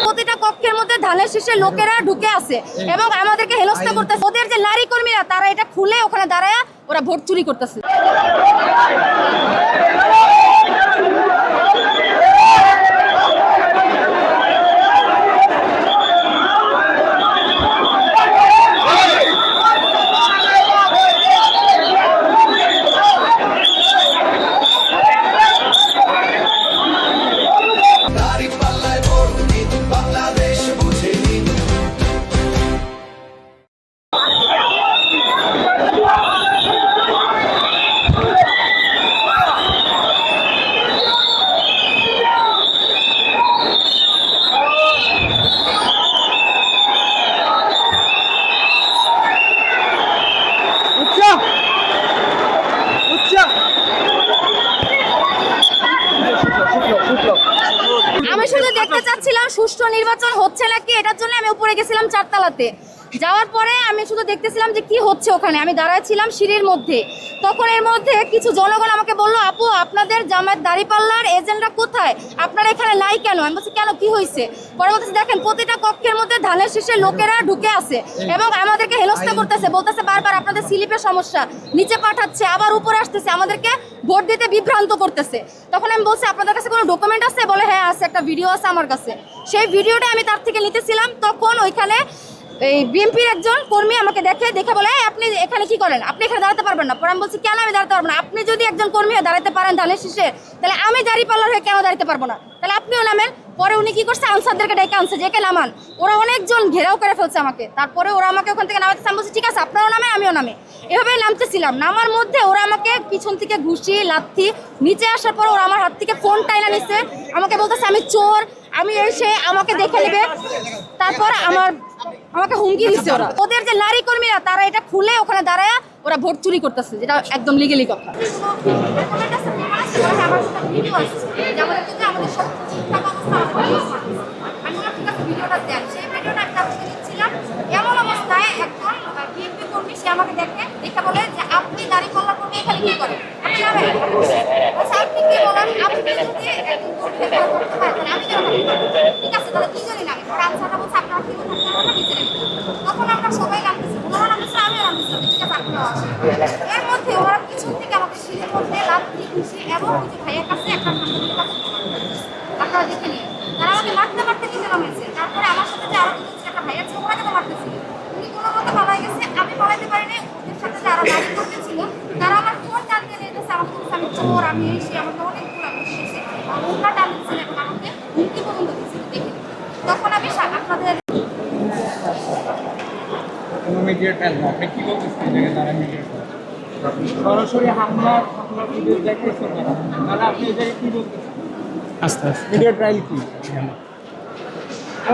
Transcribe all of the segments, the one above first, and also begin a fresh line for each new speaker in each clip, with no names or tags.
প্রতিটা কক্ষের মধ্যে ধানের শীষের লোকেরা ঢুকে আছে এবং আমাদেরকে হেনস্থা করতেছে। ওদের যে নারী কর্মীরা তারা এটা খুলে ওখানে দাঁড়ায় ওরা ভোট চুরি করতেছে। আমি শুধু দেখতে চাচ্ছিলাম সুষ্ঠু নির্বাচন হচ্ছে নাকি, এটার জন্য আমি উপরে গেছিলাম চারতলাতে। যাওয়ার পরে আমি শুধু দেখতেছিলাম যে কি হচ্ছে ওখানে। আমি দাঁড়াইছিলাম সিঁড়ির মধ্যে, তখন এর মধ্যে কিছু জনগণ আমাকে বললো, আপু আপনাদের জামায়াত দাঁড়িপাল্লার এজেন্টরা কোথায়, আপনারা এখানে নাই কেন? আমি বলছি কেন, কি হয়েছে? পরে বলতেছে দেখেন প্রতিটা কক্ষের মধ্যে ধানের শীষের লোকেরা ঢুকে আছে এবং আমাদেরকে হেনস্থা করতেছে, বলতেছে বারবার আপনাদের স্লিপের সমস্যা, নিচে পাঠাচ্ছে, আবার উপরে আসতেছে, আমাদেরকে ভোট দিতে বিভ্রান্ত করতেছে। তখন আমি বলছি আপনাদের কাছে কোনো ডকুমেন্ট আছে? বলে হ্যাঁ আছে, একটা ভিডিও আছে আমার কাছে। সেই ভিডিওটা আমি তার থেকে নিতেছিলাম, তখন ওইখানে এই বিএনপির একজন কর্মী আমাকে দেখে বলে আপনি এখানে কি করেন, আপনি এখানে দাঁড়াতে পারবেন না। পরে আমি বলছি কেন আমি দাঁড়াতে পারবো না? আপনি যদি একজন কর্মী হয়ে দাঁড়াতে পারেন ধানের শীষে, তাহলে আমি দাঁড়িপাল্লার হয়ে কেন দাঁড়াতে পারবো না? তাহলে আপনিও নামেন। পরে উনি কি করছে, আনসারদেরকে ডেকে আনছে যে একে নামান। ওরা অনেকজন ঘেরাও করে ফেলছে আমাকে। তারপরে ওরা আমাকে ওখান থেকে নামাতে, আমি বলছি ঠিক আছে আপনারাও নামে আমিও নামে। এভাবেই নামতেছিলাম। নামার মধ্যে ওরা আমাকে পিছন থেকে ঘুষি লাথি, নিচে আসার পর ওরা আমার হাত থেকে ফোন টাইনা নিচ্ছে, আমাকে বলতেছে আমি চোর, আমি এসে আমাকে দেখে নেবে। তারপর আমাকে হুমকি দিচ্ছে ওরা। ওদের যে নারী কর্মীরা তারা এটা খুলে ওখানে দাঁড়ায় ওরা ভোট চুরি করতেছে, যেটা একদম লিগেলি কথা। এমন অবস্থায় একজন বিএনপি কর্মী সে আমাকে দেখে বলে যে আপনি দাঁড়িপাল্লা কর্মী এখানে কি করেন, আপনি যাবেন? আপনি কি বলেন, আপনি যদি একজন কর্মী করতে পারেন আমি কেন? ঠিক আছে তাহলে দুজনই নামে। ওরা আনসারটা বলছে আপনারা কি করতে পারবেন না, নিচে নেবেন। তখন আমরা সবাই নামতেছি, ওনারা নামতেছে আমিও নামতেছি, ঠিক আছে আপনিও আসেন। এর মধ্যে ওরা পিছন থেকে আমাকে সিঁড়ির মধ্যে লাথি ঘুষি এবং ওই যে ভাইয়ের কাছে একটা আপনারা দেখে নিন, তারা আমাকে মারতে মারতে নিচে নামিয়েছে। তারপরে আমার সাথে যে আরো দুজন একটা ভাইয়া ছিল ওরা কেন মারতেছিল, উনি কোনো মতো পালাই গেছে, আমি পালাইতে পারিনি। ওদের সাথে যে আরো নারী কর্মী ছিল তারা আমার ফোন টানতে নিয়ে গেছে, আমাকে বলছে আমি চোর, আমি এসে আমাকে অনেক দূর আমি এসে ওরা টানতেছিল এবং আমাকে হুমকি পর্যন্ত দিচ্ছিল দেখে। তখন আমি আপনাদের
সরাসরি হামলার ভিডিও দেখতেছেন না, তাহলে আপনি এটাকে কি বলতেছেন? আস্তে আস্তে ভিডিও ট্রায়াল কি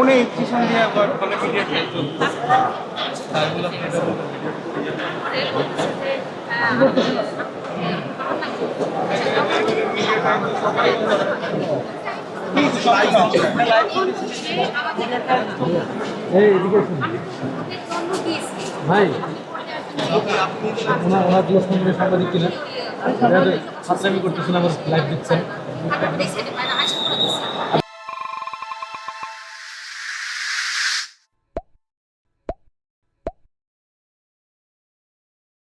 অনেক পিছন দিয়ে আবার মানে ভিডিও ট্রায়াল চলছে। ভাই ওনার সাংবাদিক কিনা হাতরামি করতেছেন, আবার লাইভ দিচ্ছেন।